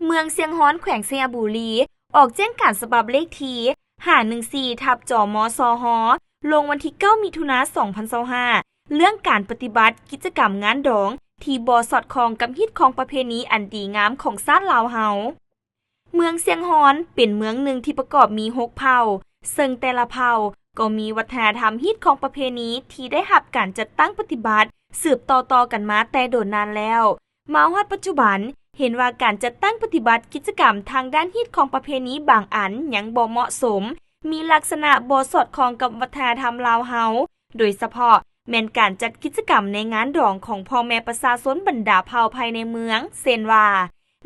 เมืองเซียงฮ้อนแขวงสระบุรีออกแจ้งการฉบับเลขที่514ทับจมสหลงวันที่9มิถุนายน2025เรื่องการปฏิบัติกิจกรรมงานดองที่บ่สอดคล้องกับฮิตของประเพณีอันดีงามของชาติลาวเฮาเมืองเซียงฮ้อนเป็นเมืองหนึ่งที่ประกอบมี6เผ่าซึ่งแต่ละเผ่าก็มีวัฒนธรรมฮิตของประเพณีที่ได้รับการจัดตั้งปฏิบัติสืบต่อๆกันมาแต่โดนนานแล้วมาฮอดปัจจุบันเห็นว่าการจัดตั้งปฏิบัติกิจกรรมทางด้านฮิตของประเพณีบางอันยังบ่เหมาะสมมีลักษณะบ่สอดคล้องกับวัฒนธรรมลาวเฮาโดยเฉพาะแม้นการจัดกิจกรรมในงานดองของพ่อแม่ประชาชนบรรดาเผ่าภายในเมืองเช่นว่า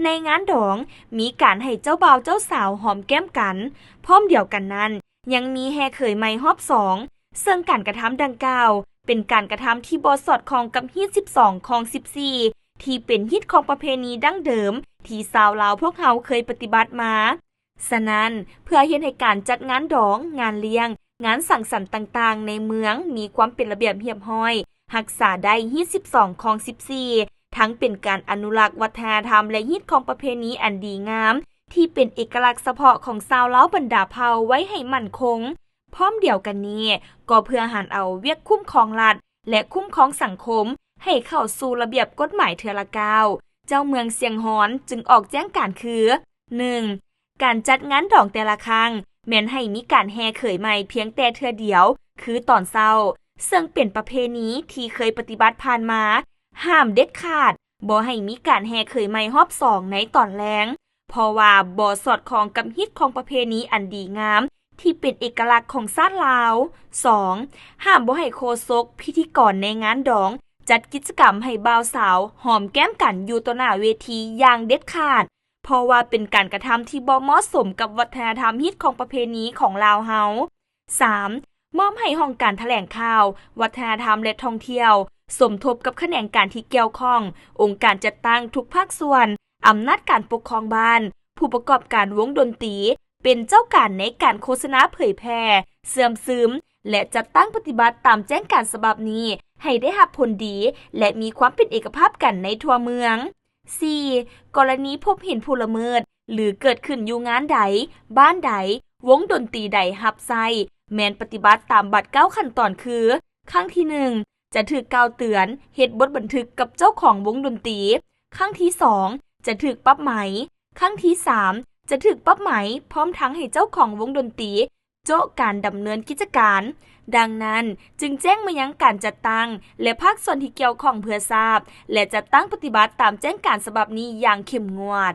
ในงานดองมีการให้เจ้าบ่าวเจ้าสาวหอมแก้มกันพร้อมเดียวกันนั้นยังมีแห่เขยใหม่รอบ2ซึ่งการกระทำดังกล่าวเป็นการกระทำที่บ่สอดคล้องกับฮีต12ของ14ที่เป็นฮิตของประเพณีดั้งเดิมที่ชาวลาวพวกเฮาเคยปฏิบัติมาฉะนั้นเพื่อเฮ็ดให้การจัดงานดองงานเลี้ยงงานสังสรรค์ต่างๆในเมืองมีความเป็นระเบียบเรียบร้อยรักษาได้ฮีต12ของ14ทั้งเป็นการอนุรักษ์วัฒนธรรมและฮิตของประเพณีอันดีงามที่เป็นเอกลักษณ์เฉพาะของชาวลาวบรรดาเผ่าไว้ให้มั่นคงพร้อมเดียวกันนี้ก็เพื่อหันเอาเวียกคุ้มครองรัฐและคุ้มครองสังคมให้เข้าสู่ระเบียบกฎหมายเทื่อละก้าวเจ้าเมืองเซียงฮ้อนจึงออกแจ้งการคือ 1. การจัดงานดองแต่ละครั้งแม้นให้มีการแห่เขยใหม่เพียงแต่เทื่อเดียวคือตอนเช้าซึ่งเป็นประเพณีที่เคยปฏิบัติผ่านมาห้ามเด็ดขาดบ่ให้มีการแห่เขยใหม่รอบ2ในตอนแลงเพราะว่าบ่สอดคล้องกับฮิตของประเพณีอันดีงามที่เป็นเอกลักษณ์ของชาติลาว 2. ห้ามบ่ให้โฆษกพิธีกรในงานดองจัดกิจกรรมให้บ่าวสาวหอมแก้มกันอยู่ต่อหน้าเวทีอย่างเด็ดขาดเพราะว่าเป็นการกระทำที่บ่เหมาะสมกับวัฒนธรรมฮิตของประเพณีของลาวเฮา 3. มอบให้ห้องการแถลงข่าววัฒนธรรมและท่องเที่ยวสมทบกับแขนงการที่เกี่ยวข้ององค์การจัดตั้งทุกภาคส่วนอำนาจการปกครองบ้านผู้ประกอบการวงดนตรีเป็นเจ้าการในการโฆษณาเผยแพร่เสื่อมซึมและจัดตั้งปฏิบัติตามแจ้งการฉบับนี้ให้ได้รับผลดีและมีความเป็นเอกภาพกันในทั่วเมือง 4. กรณีพบเห็นผู้ละเมิดหรือเกิดขึ้นอยู่งานใดบ้านใดวงดนตรีใดรับใช้แม้นปฏิบัติตามบัตร9ขั้นตอนคือครั้งที่1จะถูกกล่าวเตือนเฮ็ดบทบันทึกกับเจ้าของวงดนตรีครั้งที่2จะถูกปรับไหมครั้งที่3จะถูกปรับไหมพร้อมทั้งให้เจ้าของวงดนตรีโจ๊ะการดำเนินกิจการดังนั้นจึงแจ้งมายังการจัดตั้งและภาคส่วนที่เกี่ยวข้องเพื่อทราบและจัดตั้งปฏิบัติตามแจ้งการฉบับนี้อย่างเข้มงวด